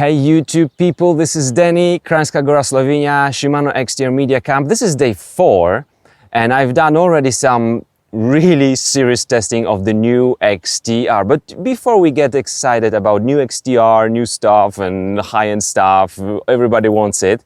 Hey YouTube people, this is Denny, Kranjska Gora, Slovenia, Shimano XTR Media Camp. This is day 4 and I've done already some really serious testing of the new XTR. But before we get excited about new XTR, new stuff and high-end stuff, everybody wants it,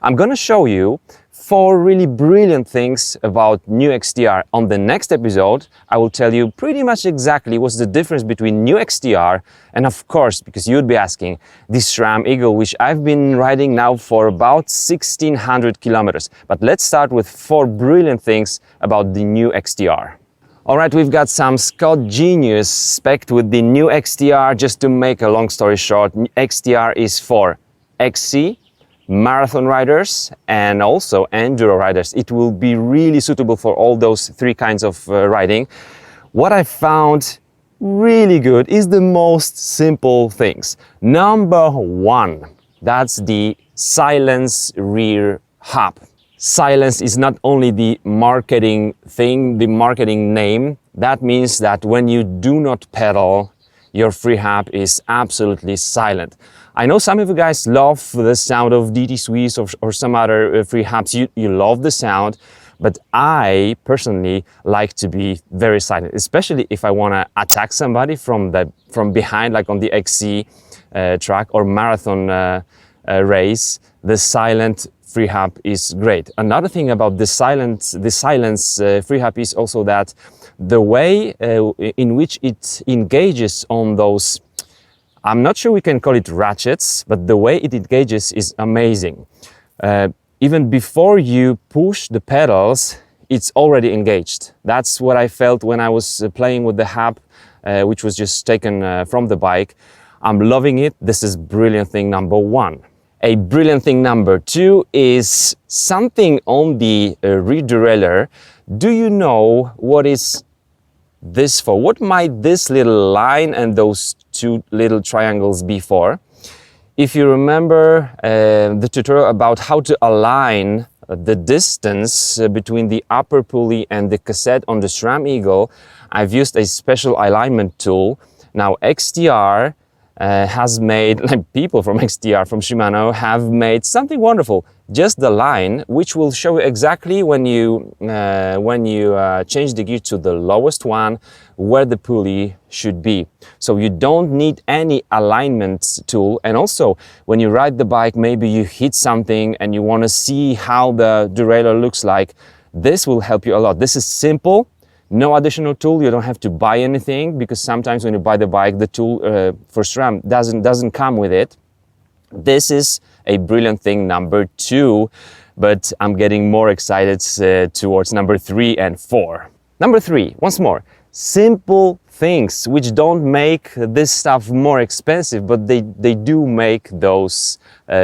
I'm gonna show you 4 really brilliant things about new XTR. On the next episode, I will tell you pretty much exactly what's the difference between new XTR and, of course, because you'd be asking, this SRAM Eagle, which I've been riding now for about 1600 kilometers. But let's start with 4 brilliant things about the new XTR. All right, we've got some Scott Genius spec'd with the new XTR. Just to make a long story short, XTR is for XC, marathon riders and also enduro riders. It will be really suitable for all those 3 kinds of riding. What I found really good is the most simple things. Number 1, that's the silence rear hub. Silence is not only the marketing thing, the marketing name. That means that when you do not pedal, your Freehub is absolutely silent. I know some of you guys love the sound of DT Swiss or some other Freehubs. You love the sound, but I personally like to be very silent, especially if I want to attack somebody from behind, like on the XC track or marathon race. The silent Freehub is great. Another thing about the silence Freehub is also that the way in which it engages on those, I'm not sure we can call it ratchets, but the way it engages is amazing. Even before you push the pedals, it's already engaged. That's what I felt when I was playing with the hub, which was just taken from the bike. I'm loving it. This is brilliant thing number 1. A brilliant thing number 2 is something on the rear derailleur. Do you know what is this for? What might this little line and those 2 little triangles be for? If you remember the tutorial about how to align the distance between the upper pulley and the cassette on the SRAM Eagle, I've used a special alignment tool. Now XTR has made, like people from XTR, from Shimano, have made something wonderful. Just the line, which will show you exactly when you change the gear to the lowest one, where the pulley should be. So you don't need any alignment tool. And also, when you ride the bike, maybe you hit something and you want to see how the derailleur looks like. This will help you a lot. This is simple. No additional tool. You don't have to buy anything, because sometimes when you buy the bike, the tool for SRAM doesn't come with it. This is a brilliant thing number 2, but I'm getting more excited towards number 3 and 4. Number 3, once more, simple things which don't make this stuff more expensive, but they do make those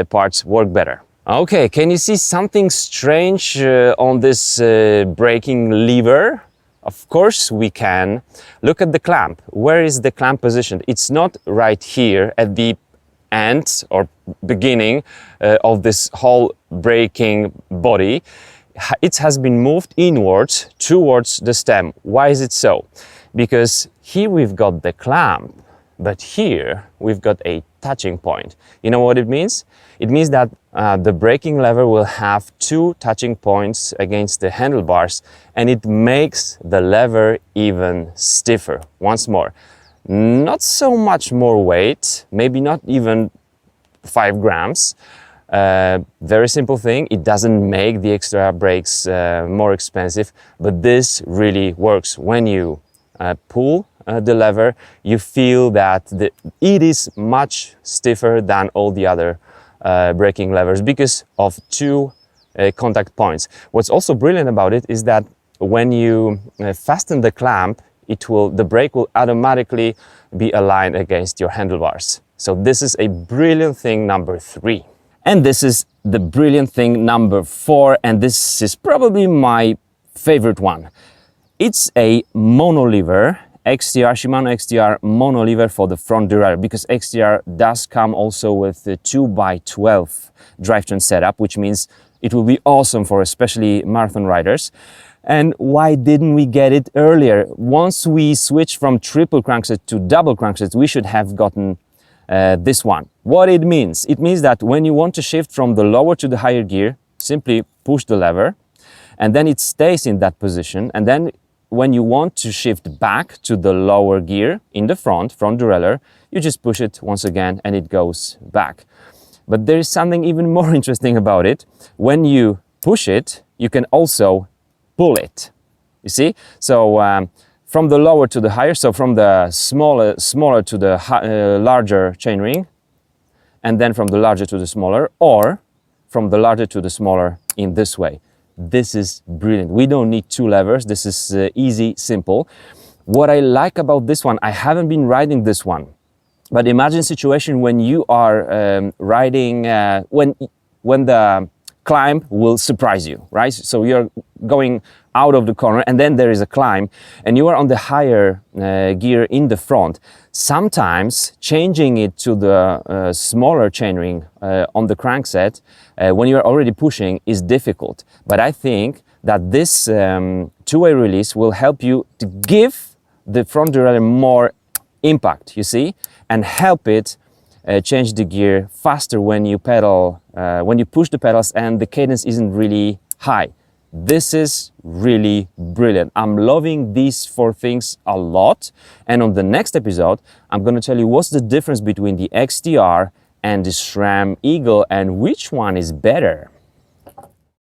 parts work better. Okay, can you see something strange on this braking lever? Of course we can. Look at the clamp. Where is the clamp positioned? It's not right here at the end or beginning of this whole braking body. It has been moved inwards towards the stem. Why is it so? Because here we've got the clamp, but here we've got a touching point. You know what it means? It means that the braking lever will have 2 touching points against the handlebars, and it makes the lever even stiffer. Once more, not so much more weight, maybe not even 5 grams. Very simple thing. It doesn't make the extra brakes more expensive, but this really works. When you pull the lever, you feel that it is much stiffer than all the other braking levers because of 2 contact points. What's also brilliant about it is that when you fasten the clamp, the brake will automatically be aligned against your handlebars. So this is a brilliant thing number 3. And this is the brilliant thing number 4, and this is probably my favorite one. It's a mono-lever, Shimano XTR mono-lever for the front derailleur, because XTR does come also with the 2x12 drivetrain setup, which means it will be awesome for especially marathon riders. And why didn't we get it earlier? Once we switched from triple crankset to double crankset, we should have gotten this one. What it means? It means that when you want to shift from the lower to the higher gear, simply push the lever and then it stays in that position. And then when you want to shift back to the lower gear in the front derailleur, you just push it once again and it goes back. But there is something even more interesting about it. When you push it, you can also pull it. You see? So from the lower to the higher, so from the smaller to the larger chainring, and then from the larger to the smaller, or from the larger to the smaller in this way. This is brilliant. We don't need two levers. This is easy, simple. What I like about this one, I haven't been riding this one, but imagine a situation when you are riding, when the climb will surprise you, right? So you're going out of the corner and then there is a climb and you are on the higher gear in the front. Sometimes changing it to the smaller chainring on the crankset when you're already pushing is difficult. But I think that this two-way release will help you to give the front derailleur more impact, you see, and help it change the gear faster when you pedal, when you push the pedals and the cadence isn't really high. This is really brilliant. I'm loving these four things a lot. And on the next episode, I'm going to tell you what's the difference between the XTR and the SRAM Eagle and which one is better.